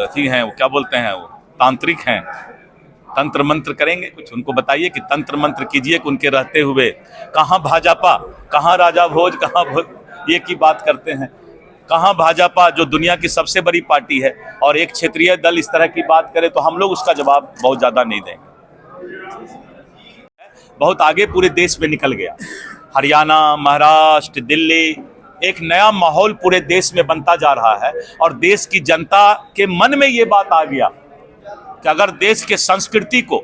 अथी हैं, वो क्या बोलते हैं, वो तांत्रिक हैं, तंत्र मंत्र करेंगे कुछ? उनको बताइए कि तंत्र मंत्र कीजिए कि उनके रहते हुए कहाँ भाजपा, कहाँ राजा भोज, कहाँ भोज ये की बात करते हैं। कहाँ भाजपा जो दुनिया की सबसे बड़ी पार्टी है और एक क्षेत्रीय दल इस तरह की बात करे तो हम लोग उसका जवाब बहुत ज़्यादा नहीं देंगे। बहुत आगे पूरे देश में निकल गया, हरियाणा, महाराष्ट्र, दिल्ली, एक नया माहौल पूरे देश में बनता जा रहा है और देश की जनता के मन में ये बात आ गया कि अगर देश के संस्कृति को,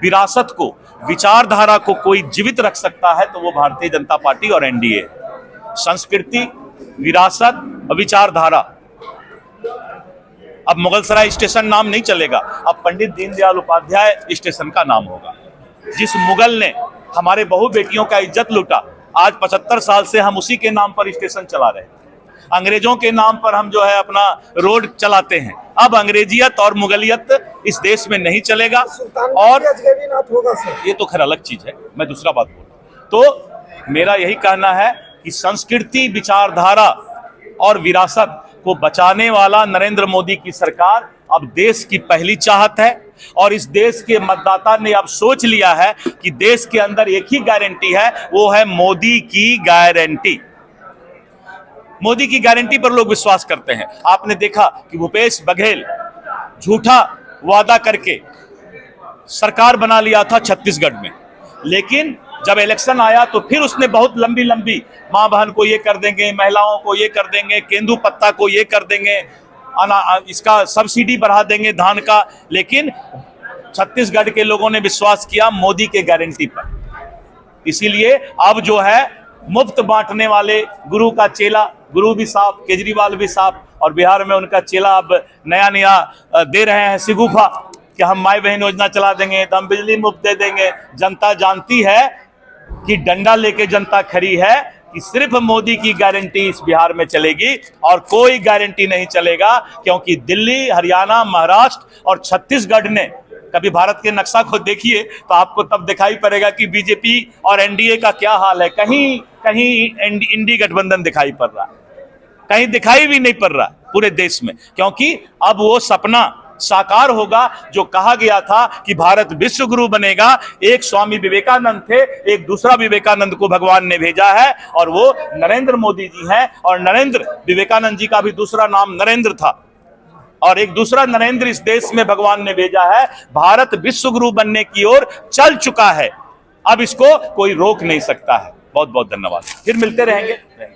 विरासत को, विचारधारा को कोई जीवित रख सकता है तो वो भारतीय जनता पार्टी और एनडीए है। संस्कृति, विरासत और विचारधारा। अब मुगलसराय स्टेशन नाम नहीं चलेगा, अब पंडित दीनदयाल उपाध्याय स्टेशन का नाम होगा। जिस मुगल ने हमारे बहु बेटियों का इज्जत लूटा, आज 75 साल से हम उसी के नाम पर स्टेशन चला रहे हैं। अंग्रेजों के नाम पर हम जो है अपना रोड चलाते हैं। अब अंग्रेजियत और मुगलियत इस देश में नहीं चलेगा। और ये तो खैर अलग चीज है, मैं दूसरा बात बोल। तो मेरा यही कहना है कि संस्कृति, विचारधारा और विरासत को बचाने वाला नरेंद्र मोदी की सरकार अब देश की पहली चाहत है और इस देश के मतदाता ने अब सोच लिया है कि देश के अंदर एक ही गारंटी है, वो है मोदी की गारंटी। मोदी की गारंटी पर लोग विश्वास करते हैं। आपने देखा कि भूपेश बघेल झूठा वादा करके सरकार बना लिया था छत्तीसगढ़ में, लेकिन जब इलेक्शन आया तो फिर उसने बहुत लंबी लंबी मां बहन को ये कर देंगे, महिलाओं को ये कर देंगे, केंदू पत्ता को ये कर देंगे, इसका सब्सिडी बढ़ा देंगे धान का, लेकिन छत्तीसगढ़ के लोगों ने विश्वास किया मोदी के गारंटी पर। इसीलिए अब जो है मुफ्त बांटने वाले गुरु का चेला, गुरु भी साफ, केजरीवाल भी साफ, और बिहार में उनका चेला अब नया नया दे रहे हैं सिगुफा कि हम माई बहन योजना चला देंगे, तो हम बिजली मुफ्त दे देंगे। जनता जानती है कि डंडा लेके जनता खड़ी है कि सिर्फ मोदी की गारंटी इस बिहार में चलेगी और कोई गारंटी नहीं चलेगा, क्योंकि दिल्ली, हरियाणा, महाराष्ट्र और छत्तीसगढ़ ने, कभी भारत के नक्शा को देखिए तो आपको तब दिखाई पड़ेगा कि बीजेपी और एनडीए का क्या हाल है। कहीं कहीं इंडी गठबंधन दिखाई पड़ रहा है, कहीं दिखाई भी नहीं पड़ रहा पूरे देश में, क्योंकि अब वो सपना साकार होगा जो कहा गया था कि भारत विश्व गुरु बनेगा। एक स्वामी विवेकानंद थे, एक दूसरा विवेकानंद को भगवान ने भेजा है और वो नरेंद्र मोदी जी हैं। और नरेंद्र, विवेकानंद जी का भी दूसरा नाम नरेंद्र था और एक दूसरा नरेंद्र इस देश में भगवान ने भेजा है। भारत विश्व गुरु बनने की ओर चल चुका है, अब इसको कोई रोक नहीं सकता है। बहुत बहुत धन्यवाद, फिर मिलते रहेंगे।